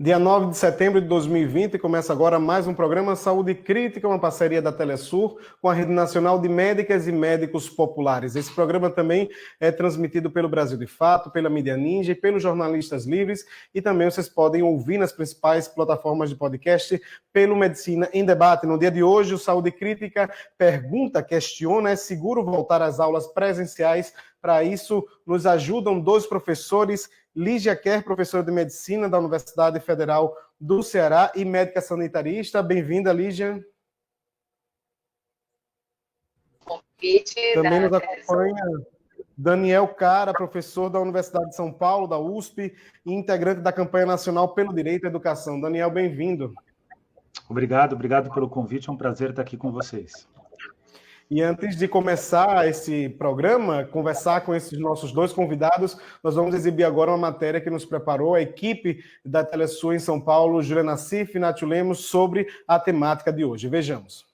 Dia 9 de setembro de 2020, começa agora mais um programa Saúde Crítica, uma parceria da Telesur com a Rede Nacional de Médicas e Médicos Populares. Esse programa também é transmitido pelo Brasil de Fato, pela Mídia Ninja e pelos jornalistas livres, e também vocês podem ouvir nas principais plataformas de podcast pelo Medicina em Debate. No dia de hoje, o Saúde Crítica pergunta, questiona, é seguro voltar às aulas presenciais? Para isso, nos ajudam dois professores, Lígia Kerr, professora de Medicina da Universidade Federal do Ceará e médica sanitarista. Bem-vinda, Lígia. Também nos acompanha Daniel Cara, professor da Universidade de São Paulo, da USP, e integrante da campanha nacional pelo direito à educação. Daniel, bem-vindo. Obrigado pelo convite, é um prazer estar aqui com vocês. E antes de começar esse programa, conversar com esses nossos dois convidados, nós vamos exibir agora uma matéria que nos preparou a equipe da Telesur em São Paulo, Julia Nassif e Nath Lemos, sobre a temática de hoje. Vejamos.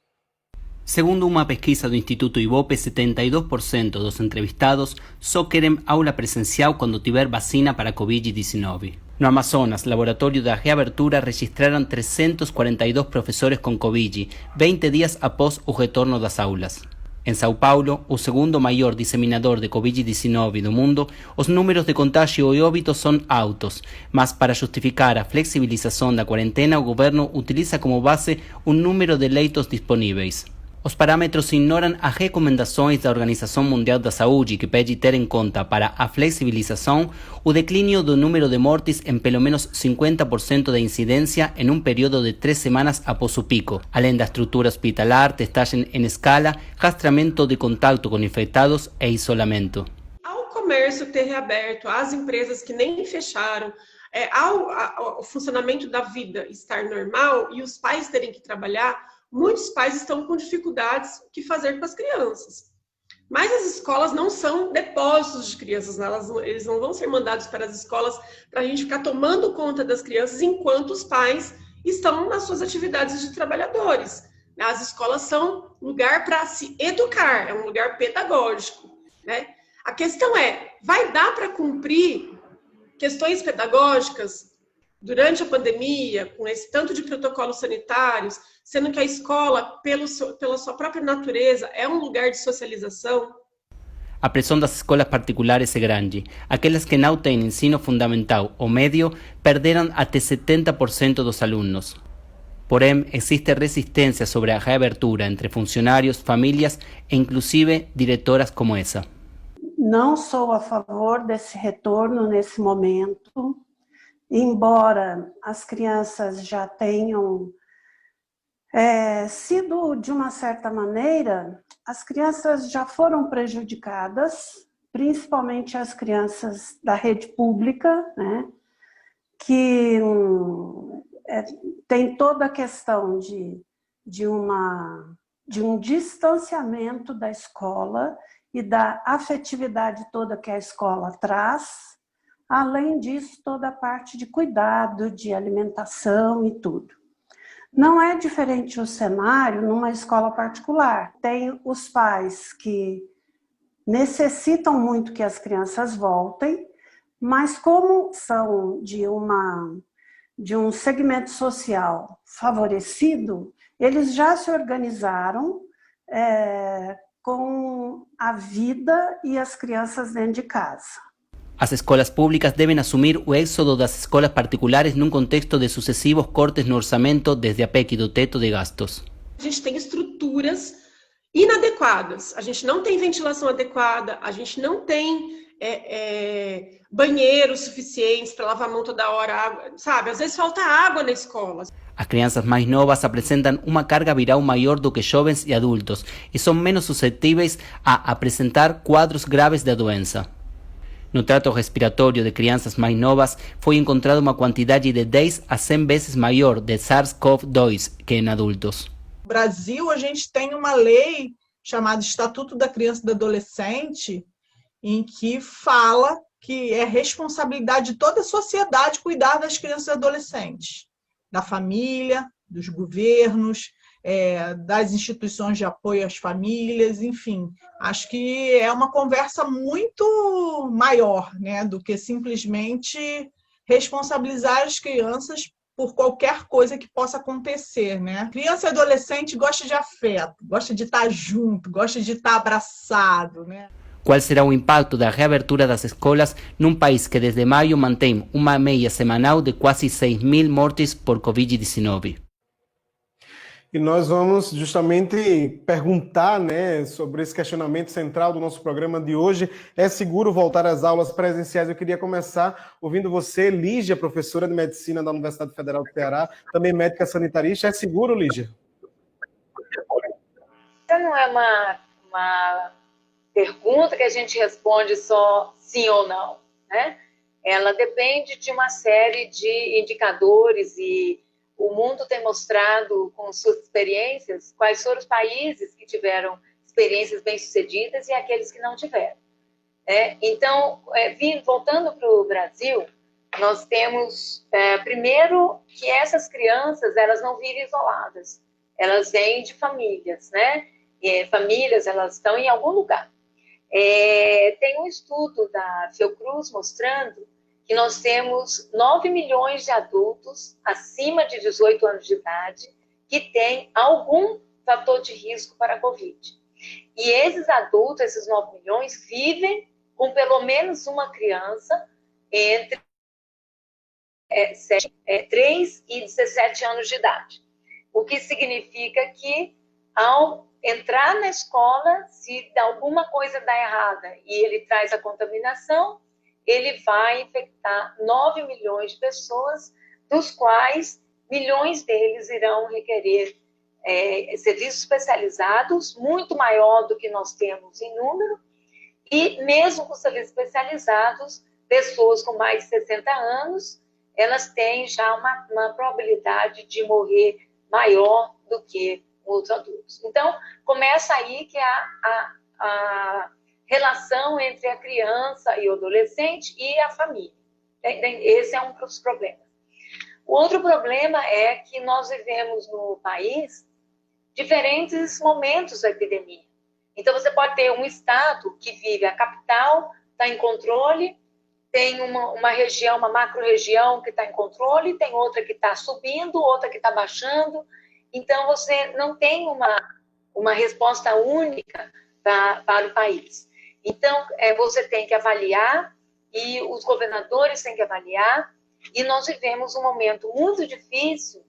Segundo uma pesquisa do Instituto Ibope, 72% dos entrevistados só querem aula presencial quando tiver vacina para Covid-19. No Amazonas, laboratório da reabertura registraram 342 professores com Covid, 20 dias após o retorno das aulas. Em São Paulo, o segundo maior disseminador de Covid-19 do mundo, os números de contágio e óbito são altos, mas para justificar a flexibilização da quarentena, o governo utiliza como base o número de leitos disponíveis. Os parâmetros ignoram as recomendações da Organização Mundial da Saúde, que pede ter em conta para a flexibilização o declínio do número de mortes em pelo menos 50% da incidência em um período de 3 semanas após o pico, além da estrutura hospitalar, testagem em escala, rastreamento de contato com infectados e isolamento. Ao comércio ter reaberto, às empresas que nem fecharam, ao funcionamento da vida estar normal e os pais terem que trabalhar, muitos pais estão com dificuldades o que fazer com as crianças. Mas as escolas não são depósitos de crianças, eles não vão ser mandados para as escolas para a gente ficar tomando conta das crianças enquanto os pais estão nas suas atividades de trabalhadores. As escolas são lugar para se educar, é um lugar pedagógico, né? A questão é, vai dar para cumprir questões pedagógicas durante a pandemia, com esse tanto de protocolos sanitários, sendo que a escola, pela sua própria natureza, é um lugar de socialização? A pressão das escolas particulares é grande. Aquelas que não têm ensino fundamental ou médio perderam até 70% dos alunos. Porém, existe resistência sobre a reabertura entre funcionários, famílias e inclusive diretoras como essa. Não sou a favor desse retorno nesse momento. Embora as crianças já tenham sido, de uma certa maneira, as crianças já foram prejudicadas, principalmente as crianças da rede pública, né, que tem toda a questão de um distanciamento da escola e da afetividade toda que a escola traz. Além disso, toda a parte de cuidado, de alimentação e tudo. Não é diferente o cenário numa escola particular. Tem os pais que necessitam muito que as crianças voltem, mas como são de um segmento social favorecido, eles já se organizaram com a vida e as crianças dentro de casa. As escolas públicas devem assumir o êxodo das escolas particulares num contexto de sucessivos cortes no orçamento desde a PEC do teto de gastos. A gente tem estruturas inadequadas, a gente não tem ventilação adequada, a gente não tem banheiros suficientes para lavar a mão toda hora, sabe? Às vezes falta água na escola. As crianças mais novas apresentam uma carga viral maior do que jovens e adultos e são menos suscetíveis a apresentar quadros graves da doença. No trato respiratório de crianças mais novas, foi encontrada uma quantidade de 10 a 100 vezes maior de SARS-CoV-2 que em adultos. No Brasil, a gente tem uma lei chamada Estatuto da Criança e do Adolescente, em que fala que é responsabilidade de toda a sociedade cuidar das crianças e adolescentes, da família, dos governos, das instituições de apoio às famílias, enfim. Acho que é uma conversa muito maior, né, do que simplesmente responsabilizar as crianças por qualquer coisa que possa acontecer, né? Criança e adolescente gosta de afeto, gosta de estar junto, gosta de estar abraçado, né? ¿Cuál será o impacto da reabertura das escolas num país que desde maio mantém uma média semanal de quase 6.000 mortes por Covid-19? E nós vamos justamente perguntar, né, sobre esse questionamento central do nosso programa de hoje. É seguro voltar às aulas presenciais? Eu queria começar ouvindo você, Lígia, professora de medicina da Universidade Federal do Ceará, também médica sanitarista. É seguro, Lígia? Não é uma pergunta que a gente responde só sim ou não, né? Ela depende de uma série de indicadores e o mundo tem mostrado com suas experiências quais foram os países que tiveram experiências bem-sucedidas e aqueles que não tiveram. Então, voltando para o Brasil, nós temos, primeiro, que essas crianças elas não vivem isoladas, elas vêm de famílias, né? E famílias, elas estão em algum lugar. Tem um estudo da Fiocruz mostrando que nós temos 9 milhões de adultos acima de 18 anos de idade que têm algum fator de risco para a Covid. E esses adultos, esses 9 milhões, vivem com pelo menos uma criança entre 3 e 17 anos de idade. O que significa que, ao entrar na escola, se alguma coisa dá errada e ele traz a contaminação, ele vai infectar 9 milhões de pessoas, dos quais milhões deles irão requerer serviços especializados, muito maior do que nós temos em número, e mesmo com serviços especializados, pessoas com mais de 60 anos, elas têm já uma probabilidade de morrer maior do que outros adultos. Então, começa aí que a relação entre a criança e o adolescente e a família. Esse é um dos problemas. O outro problema é que nós vivemos no país diferentes momentos da epidemia. Então, você pode ter um estado que vive, a capital está em controle, tem uma região, uma macro-região que está em controle, tem outra que está subindo, outra que está baixando. Então, você não tem uma resposta única para o país. Então, você tem que avaliar, e os governadores têm que avaliar, e nós vivemos um momento muito difícil,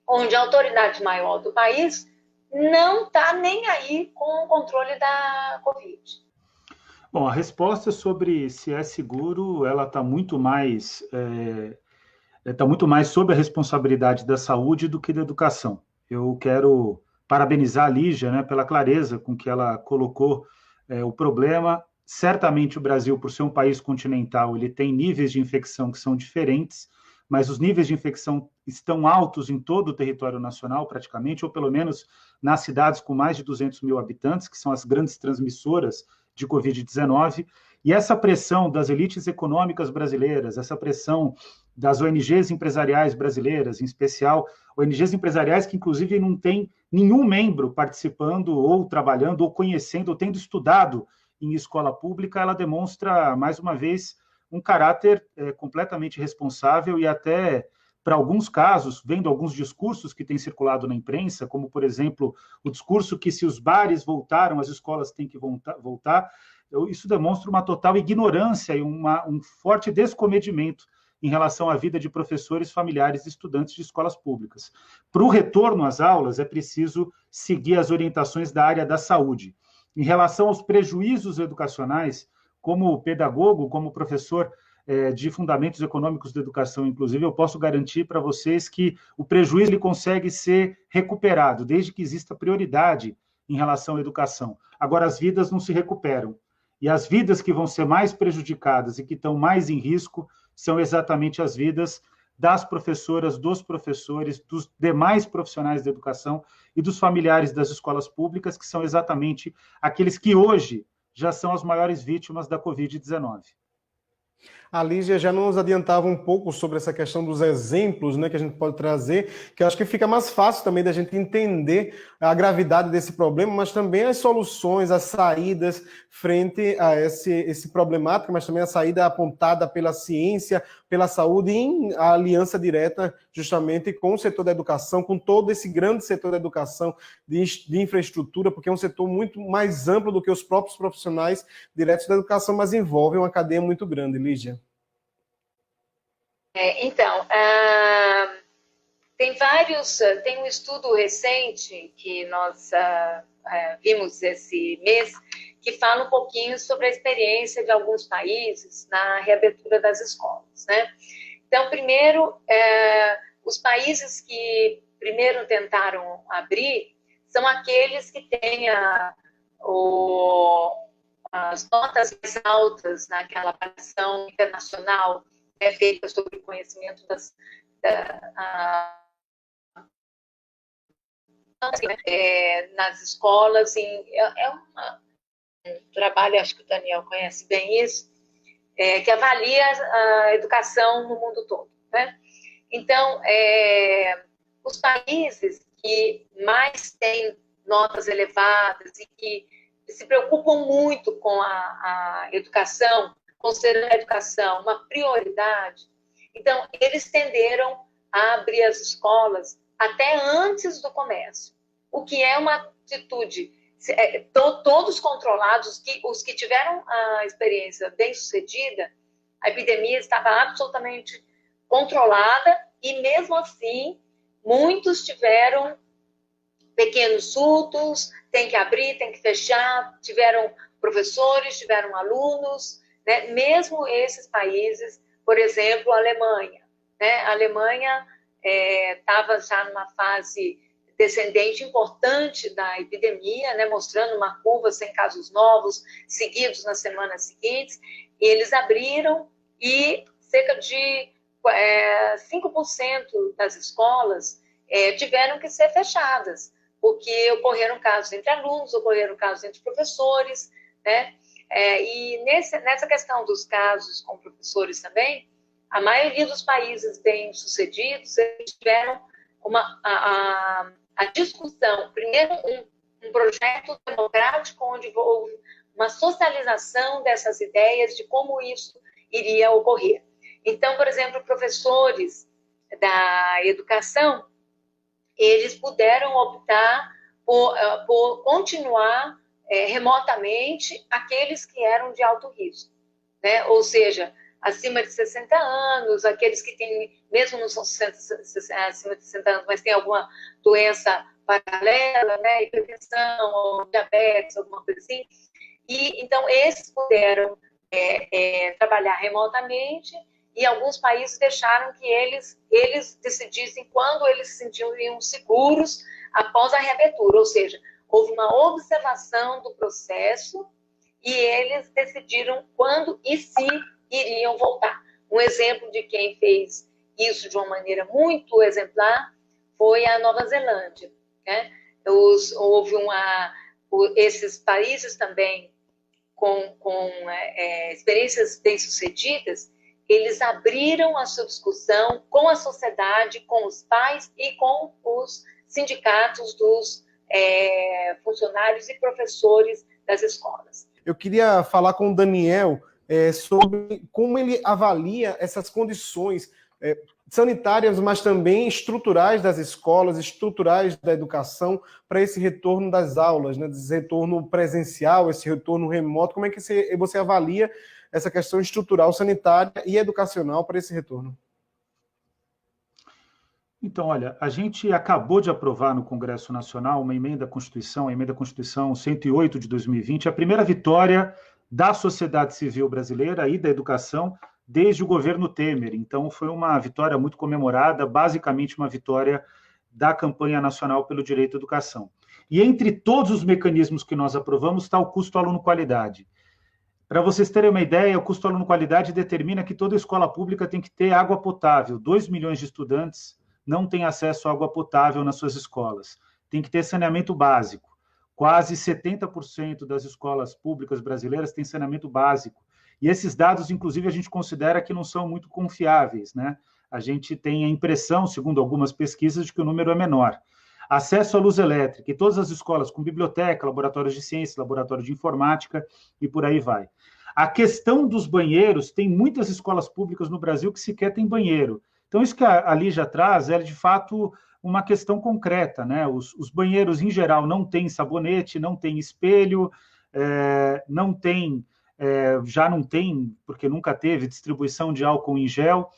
onde a autoridade maior do país não está nem aí com o controle da Covid. Bom, a resposta sobre se é seguro, ela está muito mais sob a responsabilidade da saúde do que da educação. Eu quero parabenizar a Lígia, né, pela clareza com que ela colocou o problema. Certamente o Brasil, por ser um país continental, ele tem níveis de infecção que são diferentes, mas os níveis de infecção estão altos em todo o território nacional, praticamente, ou pelo menos nas cidades com mais de 200 mil habitantes, que são as grandes transmissoras de Covid-19, e essa pressão das elites econômicas brasileiras, essa pressão das ONGs empresariais brasileiras, em especial ONGs empresariais que, inclusive, não tem nenhum membro participando ou trabalhando ou conhecendo ou tendo estudado em escola pública, ela demonstra, mais uma vez, um caráter completamente responsável e até, para alguns casos, vendo alguns discursos que têm circulado na imprensa, como, por exemplo, o discurso que se os bares voltaram, as escolas têm que voltar, isso demonstra uma total ignorância e um forte descomedimento em relação à vida de professores, familiares e estudantes de escolas públicas. Para o retorno às aulas, é preciso seguir as orientações da área da saúde. Em relação aos prejuízos educacionais, como pedagogo, como professor de fundamentos econômicos da educação, inclusive, eu posso garantir para vocês que o prejuízo ele consegue ser recuperado, desde que exista prioridade em relação à educação. Agora, as vidas não se recuperam. E as vidas que vão ser mais prejudicadas e que estão mais em risco são exatamente as vidas das professoras, dos professores, dos demais profissionais da educação e dos familiares das escolas públicas, que são exatamente aqueles que hoje já são as maiores vítimas da Covid-19. A Lígia já nos adiantava um pouco sobre essa questão dos exemplos, né, que a gente pode trazer, que eu acho que fica mais fácil também da gente entender a gravidade desse problema, mas também as soluções, as saídas frente a esse problemática, mas também a saída apontada pela ciência, pela saúde, em aliança direta justamente com o setor da educação, com todo esse grande setor da educação, de infraestrutura, porque é um setor muito mais amplo do que os próprios profissionais diretos da educação, mas envolve uma cadeia muito grande, Lígia. Tem um estudo recente que nós vimos esse mês, que fala um pouquinho sobre a experiência de alguns países na reabertura das escolas, né? Então, primeiro, os países que primeiro tentaram abrir são aqueles que têm as notas mais altas naquela avaliação internacional feita sobre o conhecimento nas escolas. Um trabalho, acho que o Daniel conhece bem isso, que avalia a educação no mundo todo, né? Então, os países que mais têm notas elevadas e que se preocupam muito com a educação, considerando a educação uma prioridade, então, eles tenderam a abrir as escolas até antes do comércio, o que é uma atitude, todos controlados, os que tiveram a experiência bem-sucedida, a epidemia estava absolutamente controlada e, mesmo assim, muitos tiveram pequenos surtos, tem que abrir, tem que fechar, tiveram professores, tiveram alunos, né? Mesmo esses países, por exemplo, a Alemanha, né? A Alemanha estava já numa fase descendente importante da epidemia, né? Mostrando uma curva sem casos novos, seguidos nas semanas seguintes, e eles abriram e cerca de 5% das escolas tiveram que ser fechadas, porque ocorreram casos entre alunos, ocorreram casos entre professores, né? E nessa questão dos casos com professores também, a maioria dos países bem-sucedidos tiveram a discussão, primeiro um projeto democrático onde houve uma socialização dessas ideias de como isso iria ocorrer. Então, por exemplo, professores da educação, eles puderam optar por continuar remotamente aqueles que eram de alto risco, né? Ou seja, acima de 60 anos, aqueles que têm, mesmo não são acima de 60 anos, mas tem alguma doença paralela, né? Hipertensão, ou diabetes, alguma coisa assim. E, então, esses puderam trabalhar remotamente, e alguns países deixaram que eles decidissem quando eles se sentiam seguros após a reabertura, ou seja, houve uma observação do processo e eles decidiram quando e se iriam voltar. Um exemplo de quem fez isso de uma maneira muito exemplar foi a Nova Zelândia, né? Esses países também com experiências bem-sucedidas, eles abriram a sua discussão com a sociedade, com os pais e com os sindicatos dos funcionários e professores das escolas. Eu queria falar com o Daniel sobre como ele avalia essas condições sanitárias, mas também estruturais das escolas, estruturais da educação, para esse retorno das aulas, né? Esse retorno presencial, esse retorno remoto. Como é que você avalia essa questão estrutural, sanitária e educacional para esse retorno? Então, olha, a gente acabou de aprovar no Congresso Nacional uma emenda à Constituição, a emenda à Constituição 108 de 2020, a primeira vitória da sociedade civil brasileira e da educação desde o governo Temer. Então, foi uma vitória muito comemorada, basicamente uma vitória da campanha nacional pelo direito à educação. E entre todos os mecanismos que nós aprovamos está o custo aluno-qualidade. Para vocês terem uma ideia, o custo aluno-qualidade determina que toda escola pública tem que ter água potável. 2 milhões de estudantes não têm acesso à água potável nas suas escolas. Tem que ter saneamento básico. Quase 70% das escolas públicas brasileiras têm saneamento básico. E esses dados, inclusive, a gente considera que não são muito confiáveis, né? A gente tem a impressão, segundo algumas pesquisas, de que o número é menor. Acesso à luz elétrica, e todas as escolas com biblioteca, laboratórios de ciência, laboratório de informática, e por aí vai. A questão dos banheiros, tem muitas escolas públicas no Brasil que sequer têm banheiro. Então, isso que a Lígia traz é, de fato, uma questão concreta, né? Os banheiros, em geral, não têm sabonete, não têm espelho, não tem, já não tem, porque nunca teve, distribuição de álcool em gel.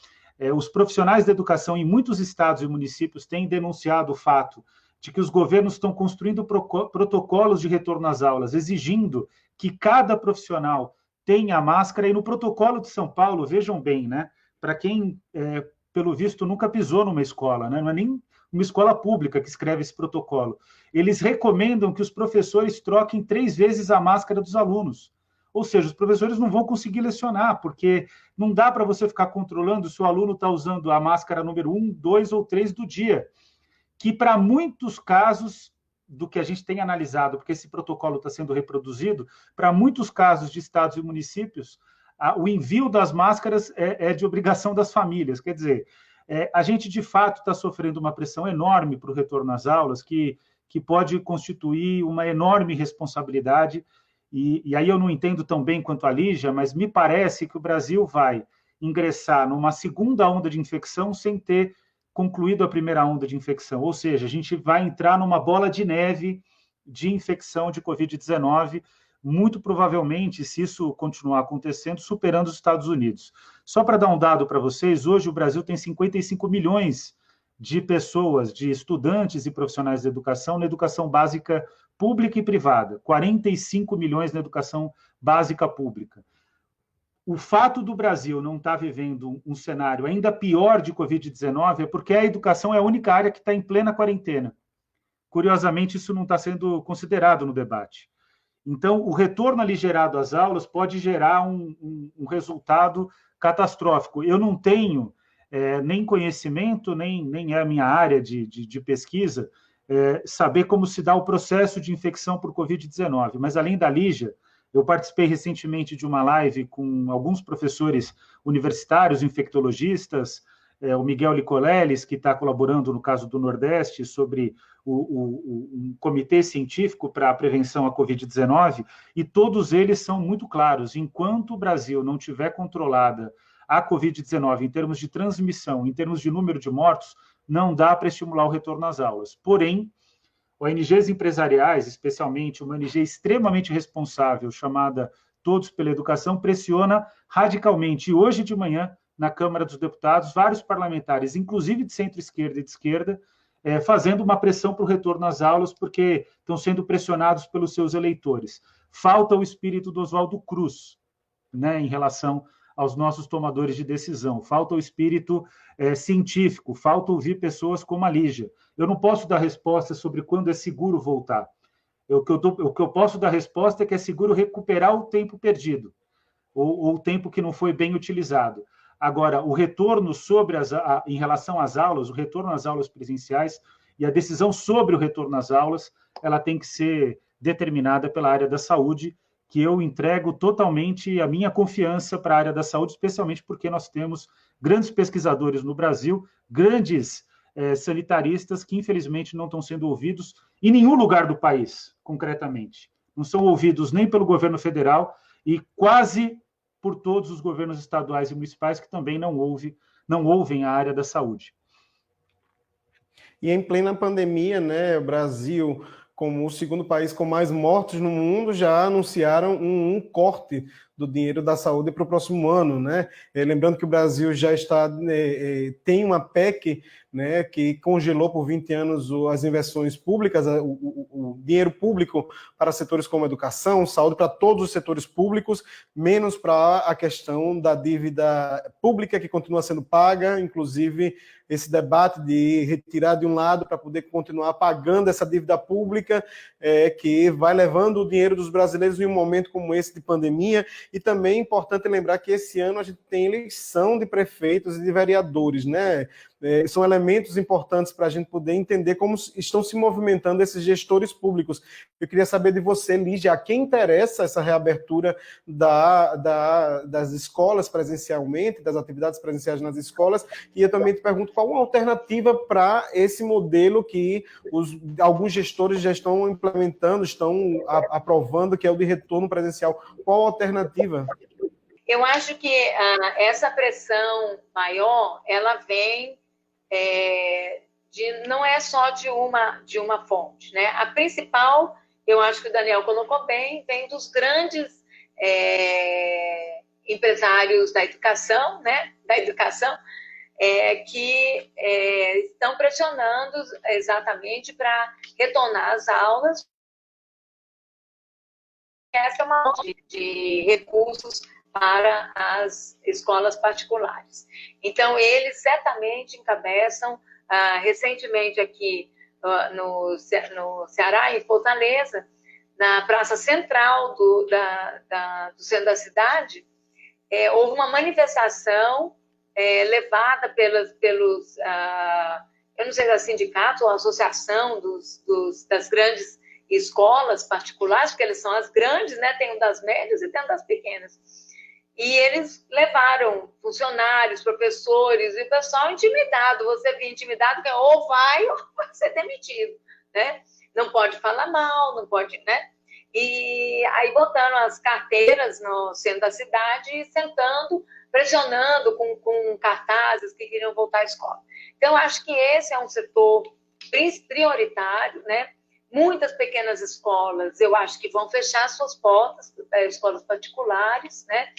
Os profissionais da educação em muitos estados e municípios têm denunciado o fato de que os governos estão construindo protocolos de retorno às aulas, exigindo que cada profissional tenha a máscara, e no protocolo de São Paulo, vejam bem, né? Para quem, pelo visto, nunca pisou numa escola, né? Não é nem uma escola pública que escreve esse protocolo. Eles recomendam que os professores troquem 3 vezes a máscara dos alunos. Ou seja, os professores não vão conseguir lecionar, porque não dá para você ficar controlando se o aluno está usando a máscara número 1, 2 ou 3 do dia, que para muitos casos do que a gente tem analisado, porque esse protocolo está sendo reproduzido, para muitos casos de estados e municípios, o envio das máscaras é de obrigação das famílias. Quer dizer, a gente, de fato, está sofrendo uma pressão enorme para o retorno às aulas, que pode constituir uma enorme responsabilidade. E aí eu não entendo tão bem quanto a Lígia, mas me parece que o Brasil vai ingressar numa segunda onda de infecção sem ter concluído a primeira onda de infecção. Ou seja, a gente vai entrar numa bola de neve de infecção de Covid-19, muito provavelmente, se isso continuar acontecendo, superando os Estados Unidos. Só para dar um dado para vocês, hoje o Brasil tem 55 milhões de pessoas, de estudantes e profissionais de educação na educação básica pública e privada, 45 milhões na educação básica pública. O fato do Brasil não estar vivendo um cenário ainda pior de Covid-19 é porque a educação é a única área que está em plena quarentena. Curiosamente, isso não está sendo considerado no debate. Então, o retorno aligerado às aulas pode gerar um resultado catastrófico. Eu não tenho nem conhecimento, nem é a minha área de pesquisa, saber como se dá o processo de infecção por Covid-19. Mas, além da Lígia, eu participei recentemente de uma live com alguns professores universitários, infectologistas, o Miguel Licoleles, que está colaborando no caso do Nordeste, sobre um comitê científico para a prevenção à Covid-19, e todos eles são muito claros. Enquanto o Brasil não tiver controlada a Covid-19 em termos de transmissão, em termos de número de mortos, não dá para estimular o retorno às aulas. Porém, ONGs empresariais, especialmente uma ONG extremamente responsável, chamada Todos pela Educação, pressiona radicalmente. E hoje de manhã, na Câmara dos Deputados, vários parlamentares, inclusive de centro-esquerda e de esquerda, fazendo uma pressão para o retorno às aulas, porque estão sendo pressionados pelos seus eleitores. Falta o espírito do Oswaldo Cruz, né, em relação aos nossos tomadores de decisão. Falta o espírito científico, falta ouvir pessoas como a Lígia. Eu não posso dar resposta sobre quando é seguro voltar. O que eu posso dar resposta é que é seguro recuperar o tempo perdido, ou o tempo que não foi bem utilizado. Agora, o retorno em relação às aulas, o retorno às aulas presenciais e a decisão sobre o retorno às aulas, ela tem que ser determinada pela área da saúde, que eu entrego totalmente a minha confiança para a área da saúde, especialmente porque nós temos grandes pesquisadores no Brasil, grandes sanitaristas que, infelizmente, não estão sendo ouvidos em nenhum lugar do país, concretamente. Não são ouvidos nem pelo governo federal e quase por todos os governos estaduais e municipais que também não ouvem a área da saúde. E em plena pandemia, né, o Brasil, como o segundo país com mais mortos no mundo, já anunciaram um corte do dinheiro da saúde para o próximo ano, né? Lembrando que o Brasil já tem uma PEC, né, que congelou por 20 anos as inversões públicas, o dinheiro público para setores como educação, saúde, para todos os setores públicos, menos para a questão da dívida pública que continua sendo paga, inclusive esse debate de retirar de um lado para poder continuar pagando essa dívida pública, que vai levando o dinheiro dos brasileiros em um momento como esse de pandemia. E também é importante lembrar que esse ano a gente tem eleição de prefeitos e de vereadores, né? São elementos importantes para a gente poder entender como estão se movimentando esses gestores públicos. Eu queria saber de você, Lígia, a quem interessa essa reabertura das escolas presencialmente, das atividades presenciais nas escolas, e eu também te pergunto qual a alternativa para esse modelo que alguns gestores já estão implementando, estão aprovando, que é o de retorno presencial. Qual a alternativa? Eu acho que essa pressão maior, ela vem não é só de uma fonte, né? A principal, eu acho que o Daniel colocou bem, vem dos grandes empresários da educação, né? Da educação, que estão pressionando exatamente para retornar às aulas. Essa é uma de recursos para as escolas particulares. Então, eles certamente encabeçam, recentemente aqui no Ceará, em Fortaleza, na praça central do centro da cidade, houve uma manifestação levada pelos eu não sei se é sindicato ou associação das grandes escolas particulares, porque eles são as grandes, né? Tem das médias e tem das pequenas. E eles levaram funcionários, professores, e o pessoal intimidado. Você vê intimidado, que ou vai ser demitido, né? Não pode falar mal, não pode, né? E aí botaram as carteiras no centro da cidade e sentando, pressionando com cartazes que queriam voltar à escola. Então, acho que esse é um setor prioritário, né? Muitas pequenas escolas, eu acho que vão fechar suas portas, escolas particulares, né?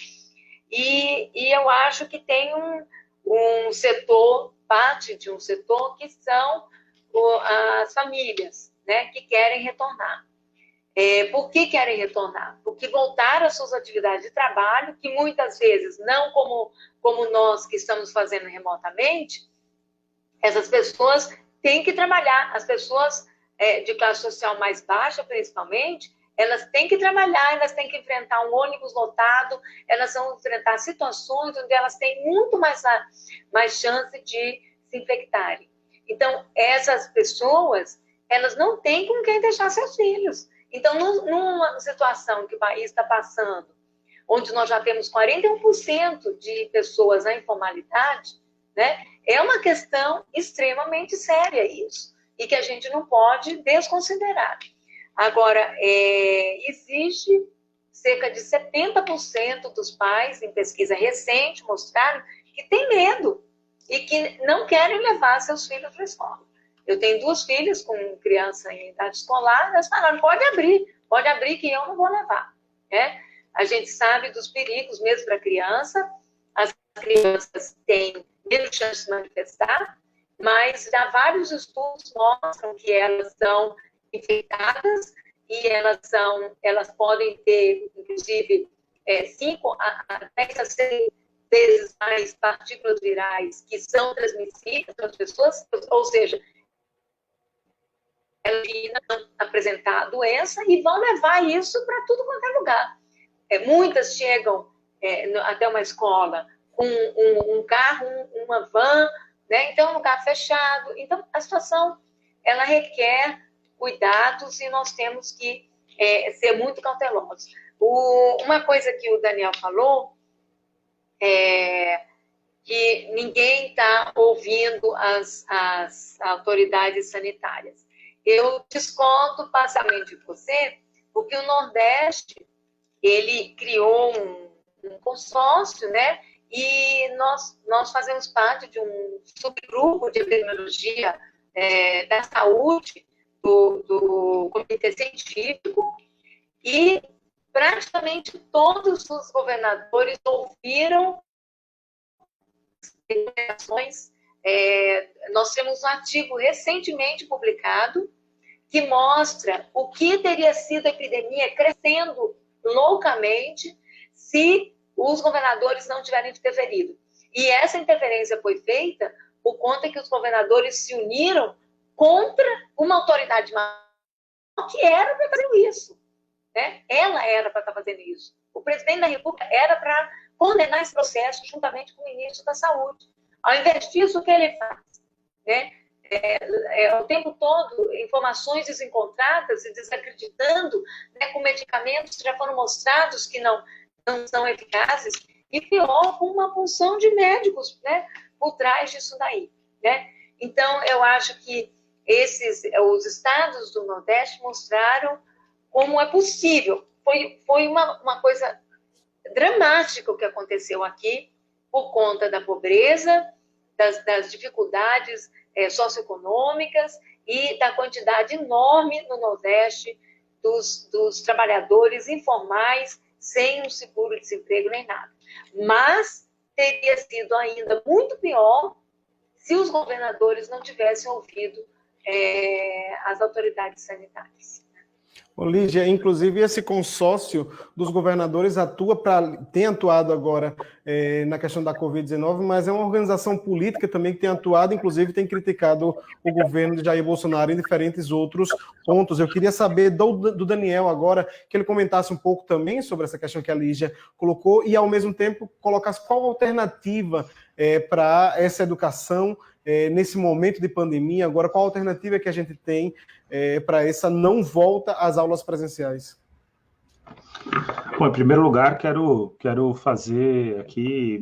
E eu acho que tem um setor, parte de um setor, que são as famílias, né? Que querem retornar. Por que querem retornar? Porque voltaram às suas atividades de trabalho, que muitas vezes, não como nós que estamos fazendo remotamente, essas pessoas têm que trabalhar. As pessoas de classe social mais baixa, principalmente, elas têm que trabalhar, elas têm que enfrentar um ônibus lotado, elas vão enfrentar situações onde elas têm muito mais chance de se infectarem. Então, essas pessoas, elas não têm com quem deixar seus filhos. Então, numa situação que o país está passando, onde nós já temos 41% de pessoas na informalidade, né, é uma questão extremamente séria isso, e que a gente não pode desconsiderar. Agora, existe cerca de 70% dos pais, em pesquisa recente, mostraram que tem medo e que não querem levar seus filhos para a escola. Eu tenho 2 filhas com criança em idade escolar, elas falaram, pode abrir que eu não vou levar. Né? A gente sabe dos perigos mesmo para a criança, as crianças têm menos chance de se manifestar, mas já vários estudos mostram que elas são infectadas e elas podem ter, inclusive, 5 a 10 vezes mais partículas virais que são transmissíveis para as pessoas, ou seja, elas não apresentar a doença e vão levar isso para tudo quanto é lugar. Muitas chegam até uma escola com um carro, uma van, né? Então, um lugar fechado. Então, a situação, ela requer cuidados e nós temos que ser muito cautelosos. Uma coisa que o Daniel falou que ninguém está ouvindo as autoridades sanitárias. Eu discordo parcialmente de você, porque o Nordeste, ele criou um consórcio, né? E nós fazemos parte de um subgrupo de epidemiologia da saúde do comitê científico, e praticamente todos os governadores ouviram recomendações. Nós temos um artigo recentemente publicado que mostra o que teria sido a epidemia crescendo loucamente se os governadores não tiverem interferido. E essa interferência foi feita por conta que os governadores se uniram contra uma autoridade maior que era para fazer isso. Né? Ela era para estar fazendo isso. O presidente da República era para condenar esse processo juntamente com o ministro da Saúde. Ao invés disso, o que ele faz? Né? O tempo todo, informações desencontradas e desacreditando, né, com medicamentos que já foram mostrados que não são eficazes, e pior, com uma função de médicos, né, por trás disso daí. Né? Então, eu acho que os estados do Nordeste mostraram como é possível. Foi uma coisa dramático o que aconteceu aqui, por conta da pobreza, das dificuldades socioeconômicas e da quantidade enorme no Nordeste dos trabalhadores informais, sem um seguro-desemprego nem nada. Mas teria sido ainda muito pior se os governadores não tivessem ouvido as autoridades sanitárias. Lígia, inclusive esse consórcio dos governadores tem atuado agora na questão da Covid-19, mas é uma organização política também que tem atuado, inclusive tem criticado o governo de Jair Bolsonaro em diferentes outros pontos. Eu queria saber do Daniel agora, que ele comentasse um pouco também sobre essa questão que a Lígia colocou e, ao mesmo tempo, colocasse qual a alternativa para essa educação nesse momento de pandemia. Agora, qual a alternativa que a gente tem para essa não volta às aulas presenciais? Bom, em primeiro lugar, quero fazer aqui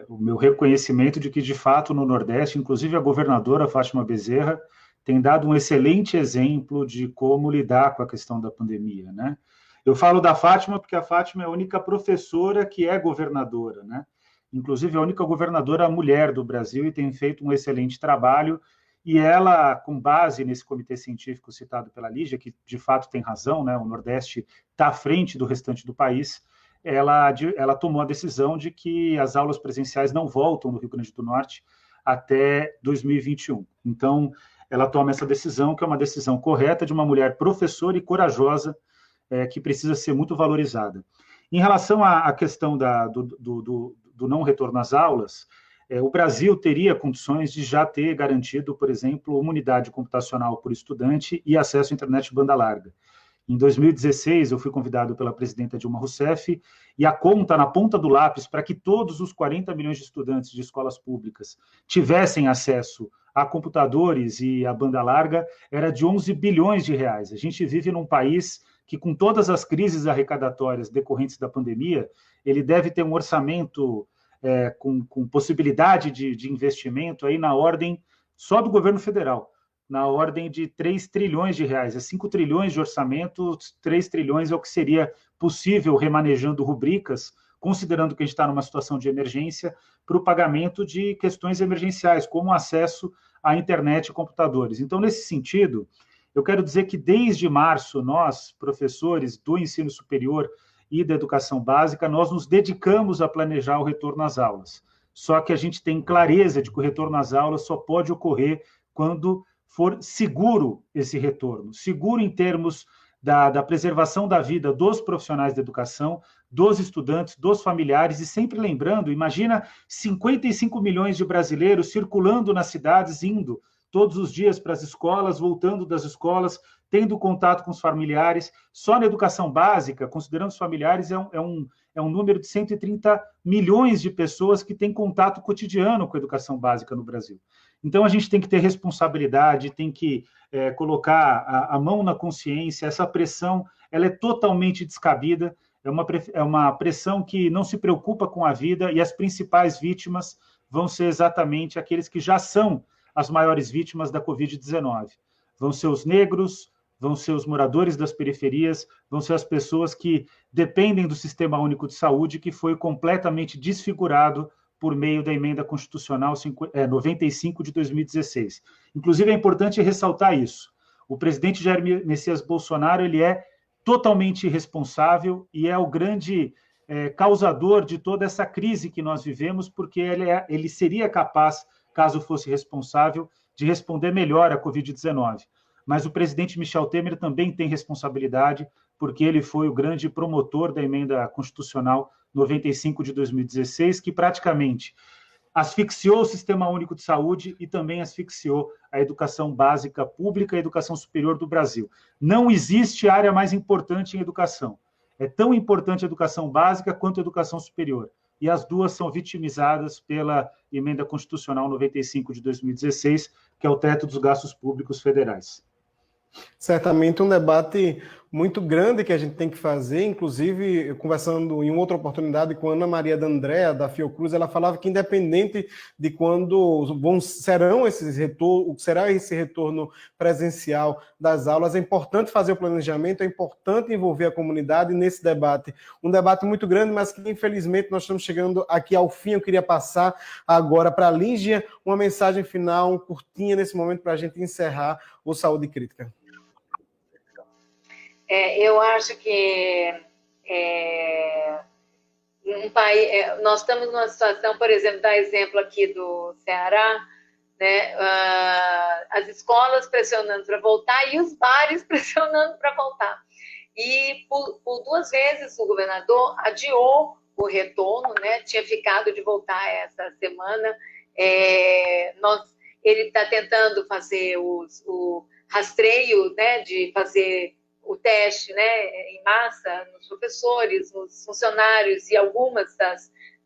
o meu reconhecimento de que, de fato, no Nordeste, inclusive a governadora Fátima Bezerra tem dado um excelente exemplo de como lidar com a questão da pandemia, né? Eu falo da Fátima porque a Fátima é a única professora que é governadora, né? Inclusive a única governadora mulher do Brasil, e tem feito um excelente trabalho. E ela, com base nesse comitê científico citado pela Lígia, que de fato tem razão, né? O Nordeste está à frente do restante do país, ela tomou a decisão de que as aulas presenciais não voltam no Rio Grande do Norte até 2021. Então, ela toma essa decisão, que é uma decisão correta de uma mulher professora e corajosa, que precisa ser muito valorizada. Em relação à questão do não retorno às aulas, o Brasil teria condições de já ter garantido, por exemplo, uma unidade computacional por estudante e acesso à internet banda larga. Em 2016, eu fui convidado pela presidenta Dilma Rousseff e a conta na ponta do lápis para que todos os 40 milhões de estudantes de escolas públicas tivessem acesso a computadores e a banda larga era de 11 bilhões de reais. A gente vive num país que, com todas as crises arrecadatórias decorrentes da pandemia, ele deve ter um orçamento com possibilidade de investimento aí na ordem, só do governo federal, na ordem de 3 trilhões de reais. 5 trilhões de orçamento, 3 trilhões é o que seria possível, remanejando rubricas, considerando que a gente está numa situação de emergência, para o pagamento de questões emergenciais, como acesso à internet e computadores. Então, nesse sentido, eu quero dizer que desde março, nós, professores do ensino superior e da educação básica, nós nos dedicamos a planejar o retorno às aulas. Só que a gente tem clareza de que o retorno às aulas só pode ocorrer quando for seguro esse retorno. Seguro em termos da preservação da vida dos profissionais da educação, dos estudantes, dos familiares, e sempre lembrando, imagina 55 milhões de brasileiros circulando nas cidades, indo todos os dias para as escolas, voltando das escolas, tendo contato com os familiares. Só na educação básica, considerando os familiares, é um número de 130 milhões de pessoas que têm contato cotidiano com a educação básica no Brasil. Então, a gente tem que ter responsabilidade, tem que colocar a mão na consciência. Essa pressão ela é totalmente descabida, é uma pressão que não se preocupa com a vida, e as principais vítimas vão ser exatamente aqueles que já são as maiores vítimas da Covid-19. Vão ser os negros, vão ser os moradores das periferias, vão ser as pessoas que dependem do Sistema Único de Saúde, que foi completamente desfigurado por meio da Emenda Constitucional 95 de 2016. Inclusive, é importante ressaltar isso. O presidente Jair Messias Bolsonaro ele é totalmente irresponsável e é o grande causador de toda essa crise que nós vivemos, porque ele seria capaz, caso fosse responsável, de responder melhor à Covid-19. Mas o presidente Michel Temer também tem responsabilidade, porque ele foi o grande promotor da Emenda Constitucional 95 de 2016, que praticamente asfixiou o Sistema Único de Saúde e também asfixiou a educação básica pública e a educação superior do Brasil. Não existe área mais importante em educação. É tão importante a educação básica quanto a educação superior. E as duas são vitimizadas pela Emenda Constitucional 95 de 2016, que é o teto dos gastos públicos federais. Certamente um debate muito grande que a gente tem que fazer, inclusive, conversando em outra oportunidade com a Ana Maria D'Andrea, da Fiocruz, ela falava que independente de quando será esse retorno presencial das aulas, é importante fazer o planejamento, é importante envolver a comunidade nesse debate. Um debate muito grande, mas que, infelizmente, nós estamos chegando aqui ao fim. Eu queria passar agora para a Lígia uma mensagem final, curtinha nesse momento, para a gente encerrar o Saúde Crítica. Eu acho que nós estamos numa situação, por exemplo, dar exemplo aqui do Ceará, né, as escolas pressionando para voltar e os bares pressionando para voltar. E por 2 vezes o governador adiou o retorno, né, tinha ficado de voltar essa semana. Ele está tentando fazer o rastreio, né, de fazer o teste, né, em massa nos professores, nos funcionários e algumas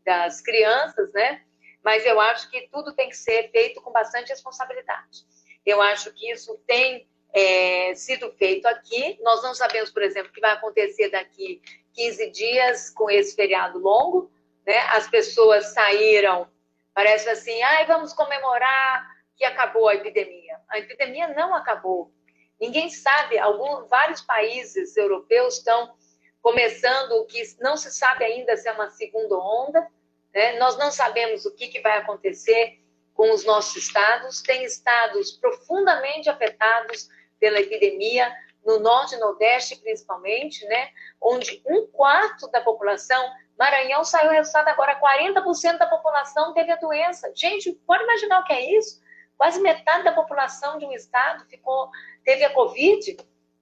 das crianças, né? Mas eu acho que tudo tem que ser feito com bastante responsabilidade. Eu acho que isso tem sido feito aqui. Nós não sabemos, por exemplo, o que vai acontecer daqui 15 dias com esse feriado longo, né? As pessoas saíram, parece assim, vamos comemorar que acabou a epidemia. A epidemia não acabou. Ninguém sabe, vários países europeus estão começando o que não se sabe ainda se é uma segunda onda, né? Nós não sabemos o que vai acontecer com os nossos estados. Tem estados profundamente afetados pela epidemia, no norte e nordeste principalmente, né? Onde 1/4 da população, Maranhão saiu o resultado agora, 40% da população teve a doença. Gente, pode imaginar o que é isso? Quase metade da população de um estado teve a Covid,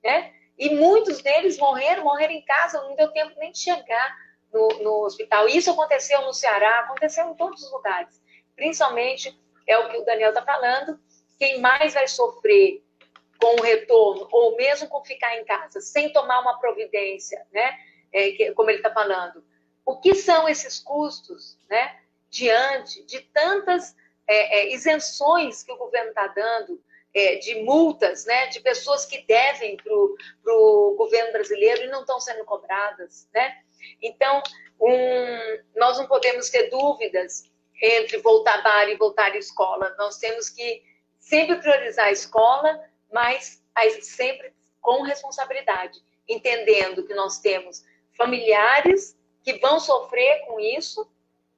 né? E muitos deles morreram em casa, não deu tempo nem de chegar no hospital. Isso aconteceu no Ceará, aconteceu em todos os lugares. Principalmente, é o que o Daniel está falando, quem mais vai sofrer com o retorno, ou mesmo com ficar em casa, sem tomar uma providência, né? Como ele está falando. O que são esses custos, né? Diante de tantas isenções que o governo está dando, de multas, né, de pessoas que devem para o governo brasileiro e não estão sendo cobradas, né? Então, nós não podemos ter dúvidas entre voltar bar e voltar à escola. Nós temos que sempre priorizar a escola, mas sempre com responsabilidade, entendendo que nós temos familiares que vão sofrer com isso,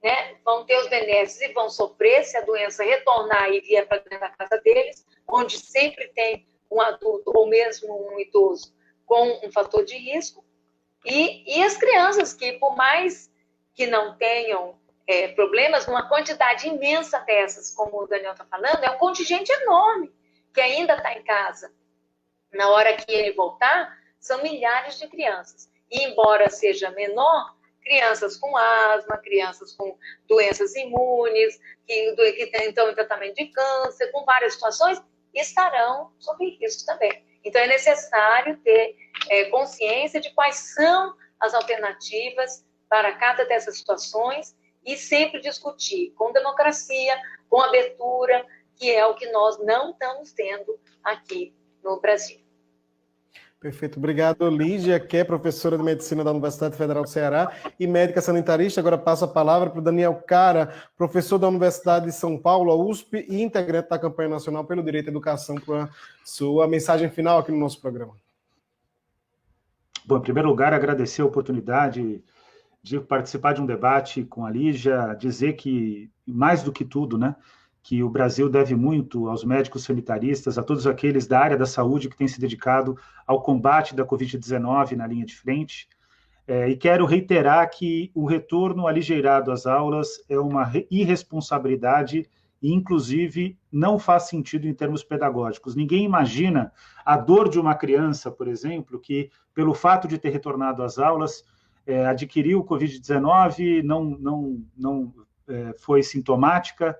né? Vão ter os benefícios e vão sofrer se a doença retornar e vier para dentro da casa deles, onde sempre tem um adulto ou mesmo um idoso com um fator de risco, e as crianças que, por mais que não tenham problemas, uma quantidade imensa dessas, como o Daniel está falando, é um contingente enorme que ainda está em casa. Na hora que ele voltar, são milhares de crianças. E, embora seja menor, crianças com asma, crianças com doenças imunes, que estão em tratamento de câncer, com várias situações, estarão sob risco também. Então, é necessário ter consciência de quais são as alternativas para cada dessas situações e sempre discutir com democracia, com abertura, que é o que nós não estamos tendo aqui no Brasil. Perfeito. Obrigado, Lígia, que é professora de Medicina da Universidade Federal do Ceará e médica sanitarista. Agora passo a palavra para o Daniel Cara, professor da Universidade de São Paulo, a USP, e integrante da campanha nacional pelo direito à educação, para a sua mensagem final aqui no nosso programa. Bom, em primeiro lugar, agradecer a oportunidade de participar de um debate com a Lígia, dizer que, mais do que tudo, né, que o Brasil deve muito aos médicos sanitaristas, a todos aqueles da área da saúde que têm se dedicado ao combate da Covid-19 na linha de frente. E quero reiterar que o retorno aligeirado às aulas é uma irresponsabilidade e, inclusive, não faz sentido em termos pedagógicos. Ninguém imagina a dor de uma criança, por exemplo, que, pelo fato de ter retornado às aulas, adquiriu Covid-19, não foi sintomática.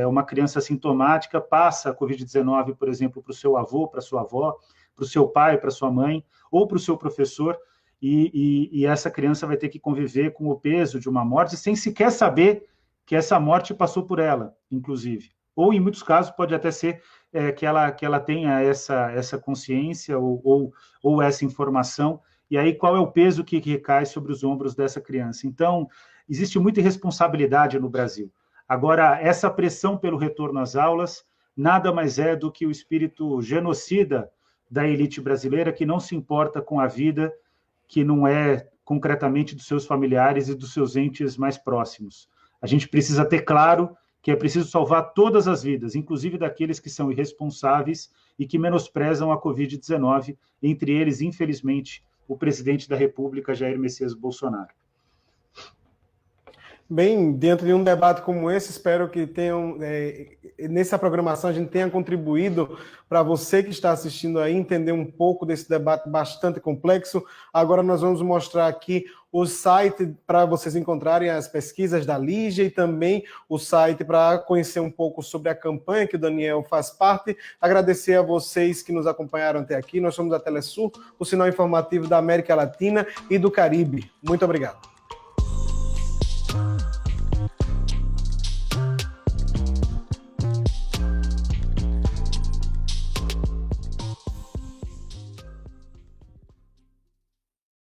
Uma criança sintomática passa a Covid-19, por exemplo, para o seu avô, para a sua avó, para o seu pai, para a sua mãe, ou para o seu professor, e essa criança vai ter que conviver com o peso de uma morte sem sequer saber que essa morte passou por ela, inclusive. Ou, em muitos casos, pode até ser que ela tenha essa consciência ou essa informação, e aí qual é o peso que recai sobre os ombros dessa criança. Então, existe muita irresponsabilidade no Brasil. Agora, essa pressão pelo retorno às aulas nada mais é do que o espírito genocida da elite brasileira, que não se importa com a vida, que não é concretamente dos seus familiares e dos seus entes mais próximos. A gente precisa ter claro que é preciso salvar todas as vidas, inclusive daqueles que são irresponsáveis e que menosprezam a Covid-19, entre eles, infelizmente, o presidente da República, Jair Messias Bolsonaro. Bem, dentro de um debate como esse, espero que nessa programação a gente tenha contribuído para você que está assistindo aí entender um pouco desse debate bastante complexo. Agora nós vamos mostrar aqui o site para vocês encontrarem as pesquisas da Lígia e também o site para conhecer um pouco sobre a campanha que o Daniel faz parte. Agradecer a vocês que nos acompanharam até aqui. Nós somos a Telesur, o sinal informativo da América Latina e do Caribe. Muito obrigado.